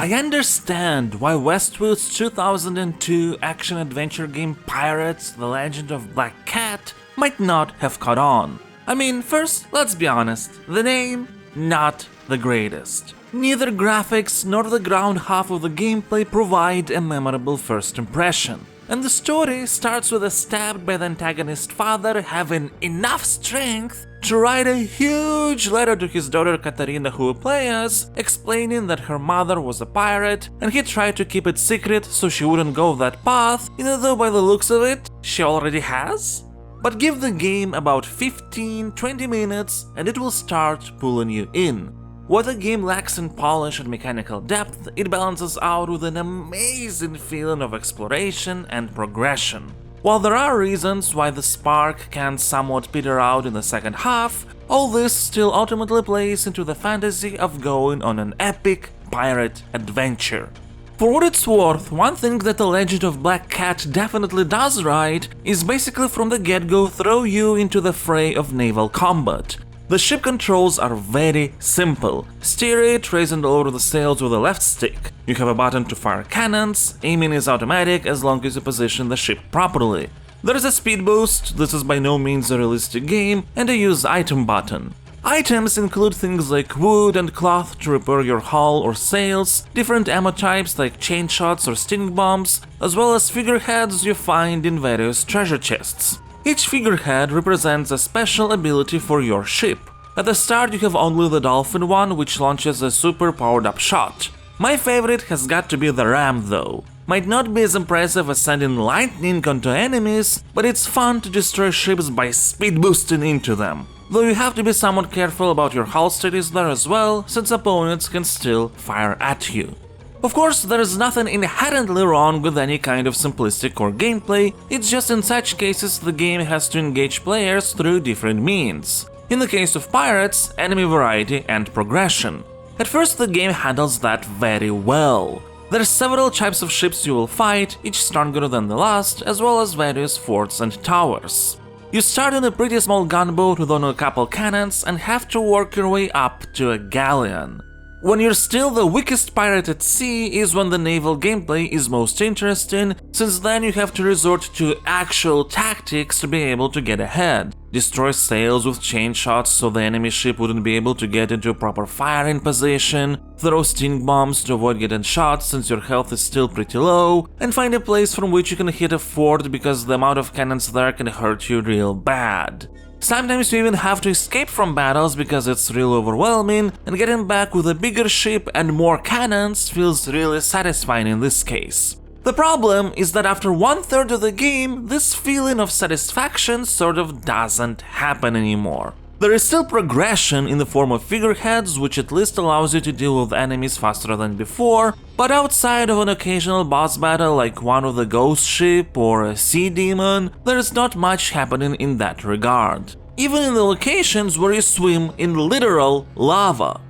I understand why Westwood's 2002 action-adventure game Pirates: The Legend of Black Cat might not have caught on. I mean, first, let's be honest, the name, not the greatest. Neither graphics nor the ground half of the gameplay provide a memorable first impression. And the story starts with a stabbed by the antagonist father having enough strength to write a huge letter to his daughter Katarina, who will play as, explaining that her mother was a pirate and he tried to keep it secret so she wouldn't go that path, even though by the looks of it, she already has? But give the game about 15-20 minutes and it will start pulling you in. What the game lacks in polish and mechanical depth, it balances out with an amazing feeling of exploration and progression. While there are reasons why the spark can somewhat peter out in the second half, all this still ultimately plays into the fantasy of going on an epic pirate adventure. For what it's worth, one thing that The Legend of Black Cat definitely does right is basically from the get-go throw you into the fray of naval combat. The ship controls are very simple. Steer it, raise and lower the sails with the left stick. You have a button to fire cannons, aiming is automatic as long as you position the ship properly. There is a speed boost, this is by no means a realistic game, and a use item button. Items include things like wood and cloth to repair your hull or sails, different ammo types like chain shots or sting bombs, as well as figureheads you find in various treasure chests. Each figurehead represents a special ability for your ship. At the start you have only the dolphin one, which launches a super powered up shot. My favorite has got to be the ram though. Might not be as impressive as sending lightning onto enemies, but it's fun to destroy ships by speed boosting into them. Though you have to be somewhat careful about your hull status there as well, since opponents can still fire at you. Of course, there is nothing inherently wrong with any kind of simplistic core gameplay, it's just in such cases the game has to engage players through different means. In the case of Pirates, enemy variety and progression. At first the game handles that very well. There are several types of ships you will fight, each stronger than the last, as well as various forts and towers. You start on a pretty small gunboat with only a couple cannons and have to work your way up to a galleon. When you're still the weakest pirate at sea is when the naval gameplay is most interesting, since then you have to resort to actual tactics to be able to get ahead. Destroy sails with chain shots so the enemy ship wouldn't be able to get into a proper firing position, throw sting bombs to avoid getting shot since your health is still pretty low, and find a place from which you can hit a fort because the amount of cannons there can hurt you real bad. Sometimes you even have to escape from battles because it's real overwhelming, and getting back with a bigger ship and more cannons feels really satisfying in this case. The problem is that after 1/3 of the game, this feeling of satisfaction sort of doesn't happen anymore. There is still progression in the form of figureheads, which at least allows you to deal with enemies faster than before, but outside of an occasional boss battle like one of the ghost ship or a sea demon, there is not much happening in that regard. Even in the locations where you swim in literal lava.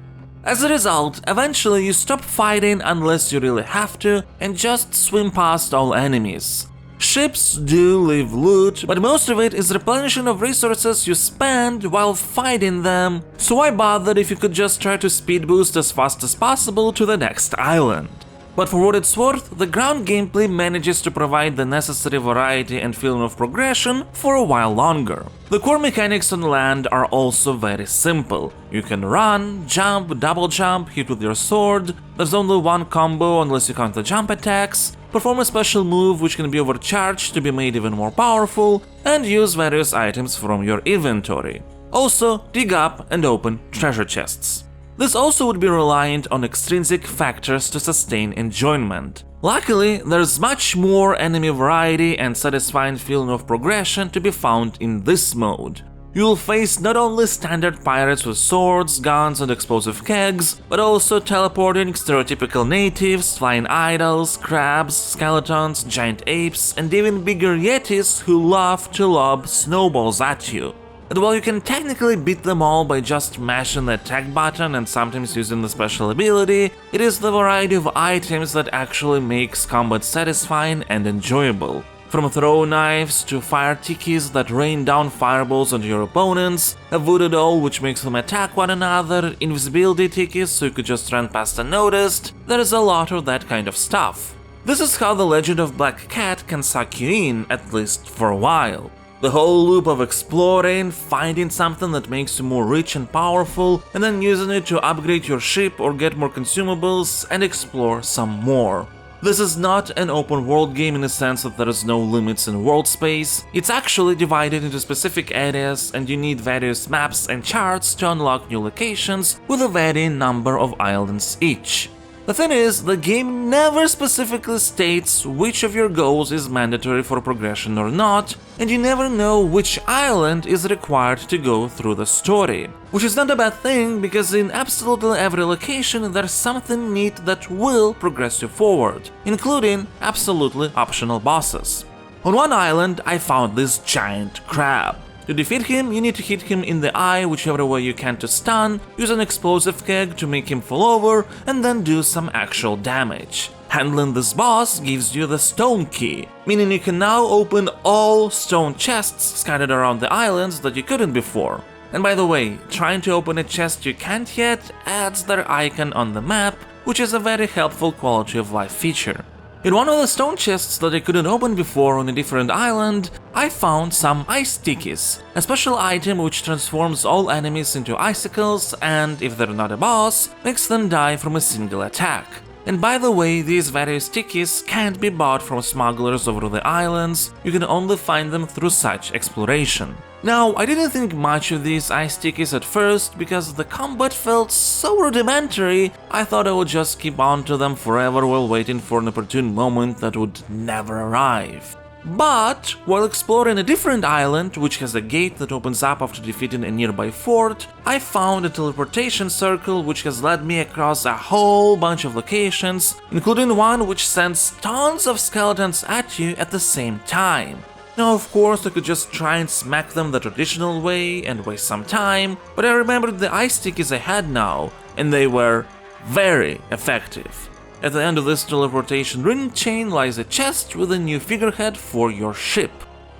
As a result, eventually you stop fighting unless you really have to and just swim past all enemies. Ships do leave loot, but most of it is replenishing of resources you spend while fighting them, so why bother if you could just try to speed boost as fast as possible to the next island? But for what it's worth, the ground gameplay manages to provide the necessary variety and feeling of progression for a while longer. The core mechanics on land are also very simple. You can run, jump, double jump, hit with your sword, there's only one combo unless you count the jump attacks, perform a special move which can be overcharged to be made even more powerful, and use various items from your inventory. Also, dig up and open treasure chests. This also would be reliant on extrinsic factors to sustain enjoyment. Luckily, there's much more enemy variety and satisfying feeling of progression to be found in this mode. You'll face not only standard pirates with swords, guns and explosive kegs, but also teleporting stereotypical natives, flying idols, crabs, skeletons, giant apes, and even bigger yetis who love to lob snowballs at you. And while you can technically beat them all by just mashing the attack button and sometimes using the special ability, it is the variety of items that actually makes combat satisfying and enjoyable. From throw knives to fire tikis that rain down fireballs on your opponents, a voodoo doll which makes them attack one another, invisibility tikis so you could just run past unnoticed, there is a lot of that kind of stuff. This is how the Legend of Black Cat can suck you in, at least for a while. The whole loop of exploring, finding something that makes you more rich and powerful, and then using it to upgrade your ship or get more consumables and explore some more. This is not an open world game in the sense that there is no limits in world space. It's actually divided into specific areas and you need various maps and charts to unlock new locations with a varying number of islands each. The thing is, the game never specifically states which of your goals is mandatory for progression or not, and you never know which island is required to go through the story. Which is not a bad thing, because in absolutely every location there's something neat that will progress you forward, including absolutely optional bosses. On one island I found this giant crab. To defeat him, you need to hit him in the eye whichever way you can to stun, use an explosive keg to make him fall over, and then do some actual damage. Handling this boss gives you the stone key, meaning you can now open all stone chests scattered around the islands that you couldn't before. And by the way, trying to open a chest you can't yet adds their icon on the map, which is a very helpful quality of life feature. In one of the stone chests that I couldn't open before on a different island, I found some ice tikis, a special item which transforms all enemies into icicles and, if they're not a boss, makes them die from a single attack. And by the way, these various tikis can't be bought from smugglers over the islands, you can only find them through such exploration. Now, I didn't think much of these ice tikis at first because the combat felt so rudimentary, I thought I would just keep on to them forever while waiting for an opportune moment that would never arrive. But while exploring a different island, which has a gate that opens up after defeating a nearby fort, I found a teleportation circle which has led me across a whole bunch of locations, including one which sends tons of skeletons at you at the same time. Now, of course, I could just try and smack them the traditional way and waste some time, but I remembered the ice tikis I had now, and they were very effective. At the end of this teleportation ring chain lies a chest with a new figurehead for your ship.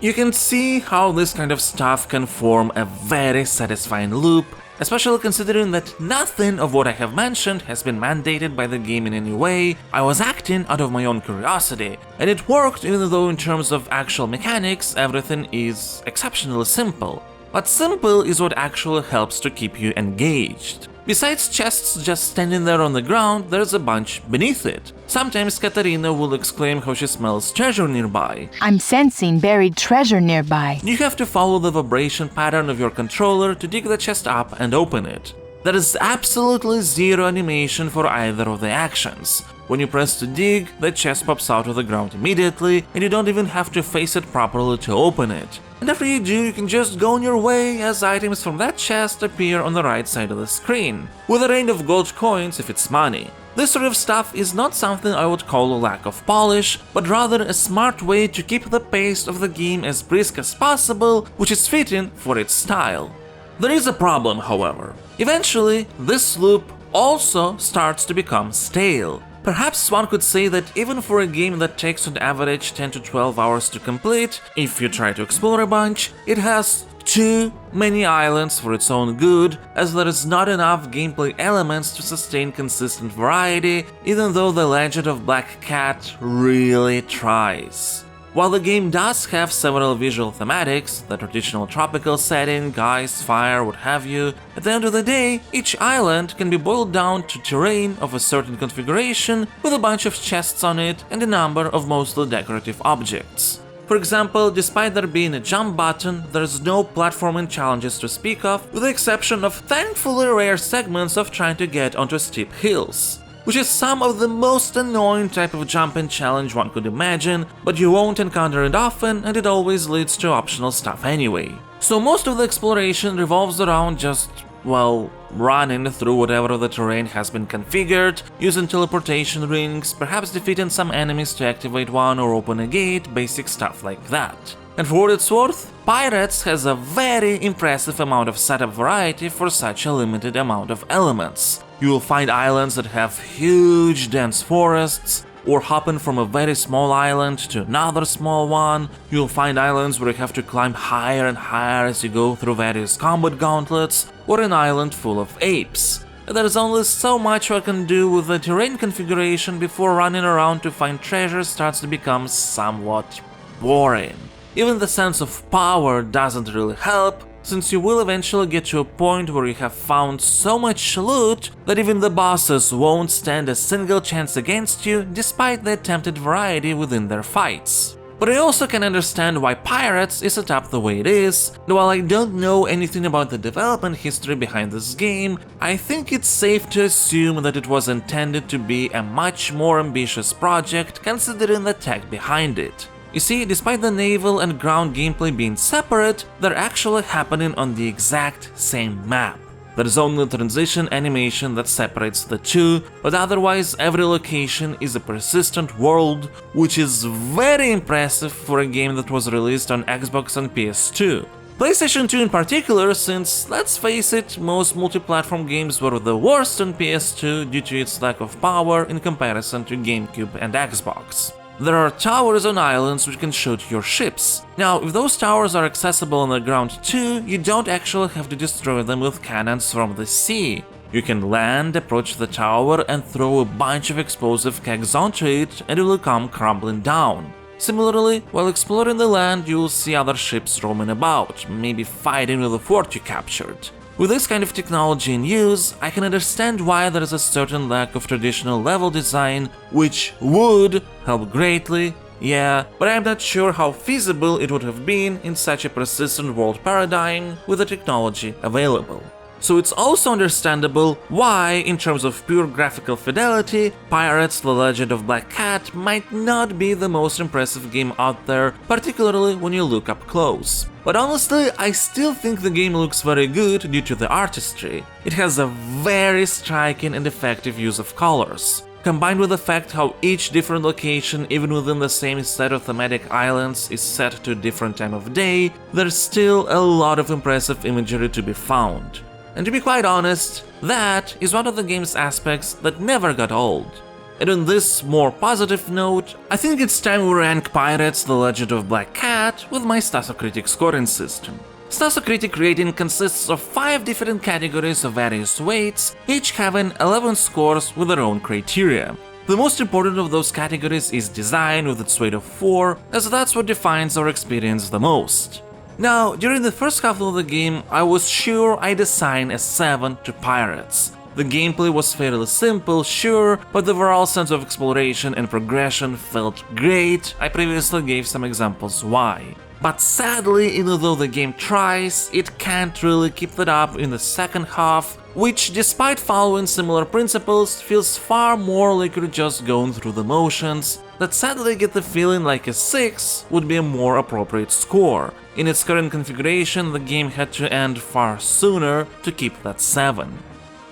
You can see how this kind of stuff can form a very satisfying loop, especially considering that nothing of what I have mentioned has been mandated by the game in any way. I was acting out of my own curiosity, and it worked even though in terms of actual mechanics everything is exceptionally simple. But simple is what actually helps to keep you engaged. Besides chests just standing there on the ground, there's a bunch beneath it. Sometimes Katarina will exclaim how she smells treasure nearby. I'm sensing buried treasure nearby. You have to follow the vibration pattern of your controller to dig the chest up and open it. There is absolutely zero animation for either of the actions. When you press to dig, the chest pops out of the ground immediately, and you don't even have to face it properly to open it. And after you do, you can just go on your way as items from that chest appear on the right side of the screen, with a rain of gold coins if it's money. This sort of stuff is not something I would call a lack of polish, but rather a smart way to keep the pace of the game as brisk as possible, which is fitting for its style. There is a problem, however. Eventually, this loop also starts to become stale. Perhaps one could say that even for a game that takes on average 10 to 12 hours to complete, if you try to explore a bunch, it has too many islands for its own good, as there is not enough gameplay elements to sustain consistent variety, even though the Legend of Black Cat really tries. While the game does have several visual thematics, the traditional tropical setting, ice, fire, what have you, at the end of the day, each island can be boiled down to terrain of a certain configuration with a bunch of chests on it and a number of mostly decorative objects. For example, despite there being a jump button, there's no platforming challenges to speak of, with the exception of thankfully rare segments of trying to get onto steep hills, which is some of the most annoying type of jumping challenge one could imagine, but you won't encounter it often and it always leads to optional stuff anyway. So most of the exploration revolves around just, well, running through whatever the terrain has been configured, using teleportation rings, perhaps defeating some enemies to activate one or open a gate, basic stuff like that. And for what it's worth, Pirates has a very impressive amount of setup variety for such a limited amount of elements. You will find islands that have huge dense forests, or hopping from a very small island to another small one. You'll find islands where you have to climb higher and higher as you go through various combat gauntlets, or an island full of apes. There's only so much I can do with the terrain configuration before running around to find treasure starts to become somewhat boring. Even the sense of power doesn't really help, since you will eventually get to a point where you have found so much loot that even the bosses won't stand a single chance against you despite the attempted variety within their fights. But I also can understand why Pirates is set up the way it is, and while I don't know anything about the development history behind this game, I think it's safe to assume that it was intended to be a much more ambitious project considering the tech behind it. You see, despite the naval and ground gameplay being separate, they're actually happening on the exact same map. There's only a transition animation that separates the two, but otherwise every location is a persistent world, which is very impressive for a game that was released on Xbox and PS2. PlayStation 2 in particular, since, let's face it, most multi-platform games were the worst on PS2 due to its lack of power in comparison to GameCube and Xbox. There are towers on islands which can shoot your ships. Now, if those towers are accessible on the ground too, you don't actually have to destroy them with cannons from the sea. You can land, approach the tower, and throw a bunch of explosive kegs onto it, and it will come crumbling down. Similarly, while exploring the land, you will see other ships roaming about, maybe fighting with the fort you captured. With this kind of technology in use, I can understand why there is a certain lack of traditional level design, which would help greatly, yeah, but I'm not sure how feasible it would have been in such a persistent world paradigm with the technology available. So it's also understandable why, in terms of pure graphical fidelity, Pirates: The Legend of Black Cat might not be the most impressive game out there, particularly when you look up close. But honestly, I still think the game looks very good due to the artistry. It has a very striking and effective use of colors. Combined with the fact how each different location, even within the same set of thematic islands, is set to a different time of day, there's still a lot of impressive imagery to be found. And to be quite honest, that is one of the game's aspects that never got old. And on this more positive note, I think it's time we rank Pirates: The Legend of Black Cat with my Stasocritic scoring system. Stasocritic rating consists of 5 different categories of various weights, each having 11 scores with their own criteria. The most important of those categories is design with its weight of 4, as that's what defines our experience the most. Now, during the first half of the game, I was sure I'd assign a 7 to Pirates. The gameplay was fairly simple, sure, but the overall sense of exploration and progression felt great. I previously gave some examples why. But sadly, even though the game tries, it can't really keep that up in the second half, which, despite following similar principles, feels far more like you're just going through the motions, that sadly get the feeling like a 6 would be a more appropriate score. In its current configuration, the game had to end far sooner to keep that 7.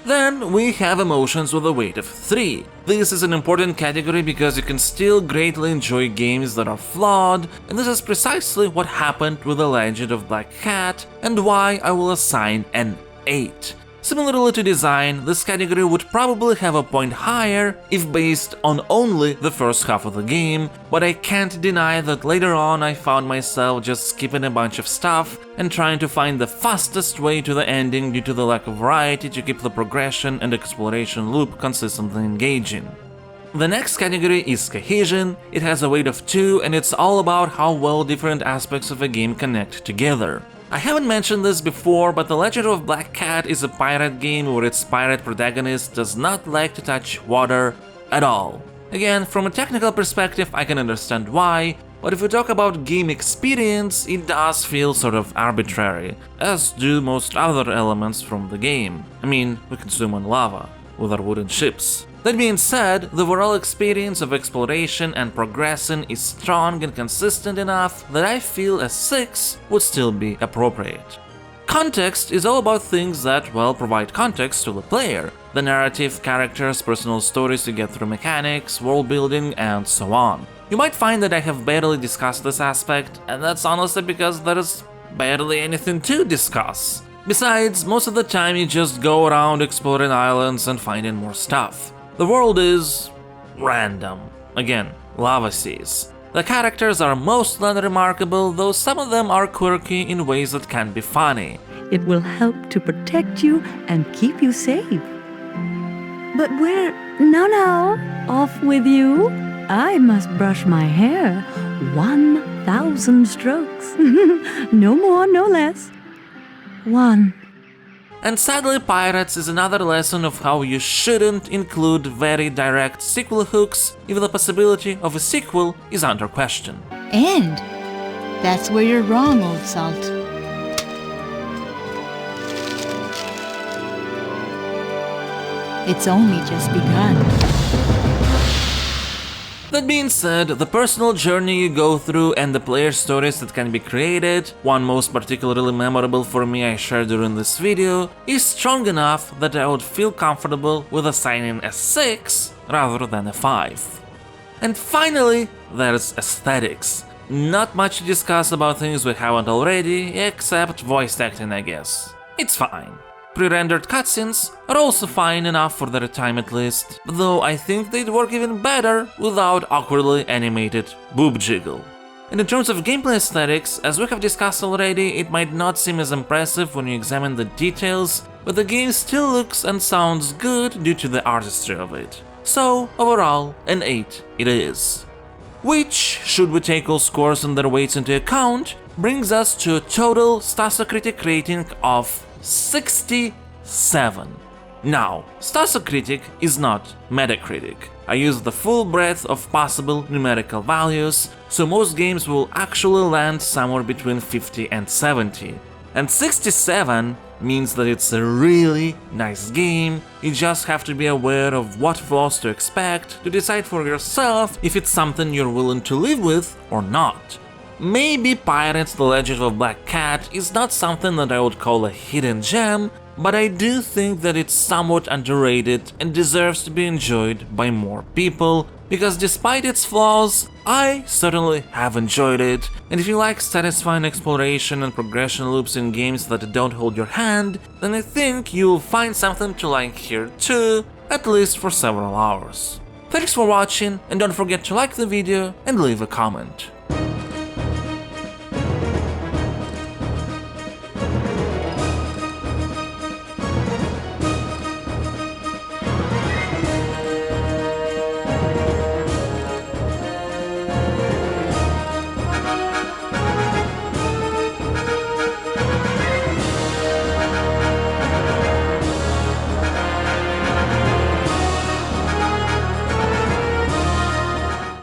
Then we have emotions with a weight of 3. This is an important category because you can still greatly enjoy games that are flawed, and this is precisely what happened with The Legend of Black Cat, and why I will assign an 8. Similarly to design, this category would probably have a point higher if based on only the first half of the game, but I can't deny that later on I found myself just skipping a bunch of stuff and trying to find the fastest way to the ending due to the lack of variety to keep the progression and exploration loop consistently engaging. The next category is cohesion. It has a weight of 2 and it's all about how well different aspects of a game connect together. I haven't mentioned this before, but The Legend of Black Cat is a pirate game where its pirate protagonist does not like to touch water at all. Again, from a technical perspective, I can understand why, but if we talk about game experience, it does feel sort of arbitrary, as do most other elements from the game. I mean, we can swim on lava with our wooden ships. That being said, the overall experience of exploration and progressing is strong and consistent enough that I feel a 6 would still be appropriate. Context is all about things that, well, provide context to the player. The narrative, characters, personal stories to get through mechanics, world building, and so on. You might find that I have barely discussed this aspect, and that's honestly because there is barely anything to discuss. Besides, most of the time you just go around exploring islands and finding more stuff. The world is random. Again, lava seas. The characters are mostly unremarkable, though some of them are quirky in ways that can be funny. It will help to protect you and keep you safe. But where? No, off with you. I must brush my hair. 1,000 strokes. No more, no less. 1. And sadly, Pirates is another lesson of how you shouldn't include very direct sequel hooks if the possibility of a sequel is under question. And that's where you're wrong, Old Salt. It's only just begun. That being said, the personal journey you go through and the player stories that can be created, one most particularly memorable for me I shared during this video, is strong enough that I would feel comfortable with assigning a 6 rather than a 5. And finally, there's aesthetics. Not much to discuss about things we haven't already, except voice acting, I guess. It's fine. Pre-rendered cutscenes are also fine enough for their time at least, though I think they'd work even better without awkwardly animated boob jiggle. And in terms of gameplay aesthetics, as we have discussed already, it might not seem as impressive when you examine the details, but the game still looks and sounds good due to the artistry of it. So, overall, an 8 it is. Which, should we take all scores and their weights into account, brings us to a total Stasocritic rating of 67. Now, Stasocritic is not Metacritic. I use the full breadth of possible numerical values, so most games will actually land somewhere between 50 and 70. And 67 means that it's a really nice game, you just have to be aware of what flaws to expect to decide for yourself if it's something you're willing to live with or not. Maybe Pirates: The Legend of Black Cat is not something that I would call a hidden gem, but I do think that it's somewhat underrated and deserves to be enjoyed by more people, because despite its flaws, I certainly have enjoyed it, and if you like satisfying exploration and progression loops in games that don't hold your hand, then I think you'll find something to like here too, at least for several hours. Thanks for watching, and don't forget to like the video and leave a comment.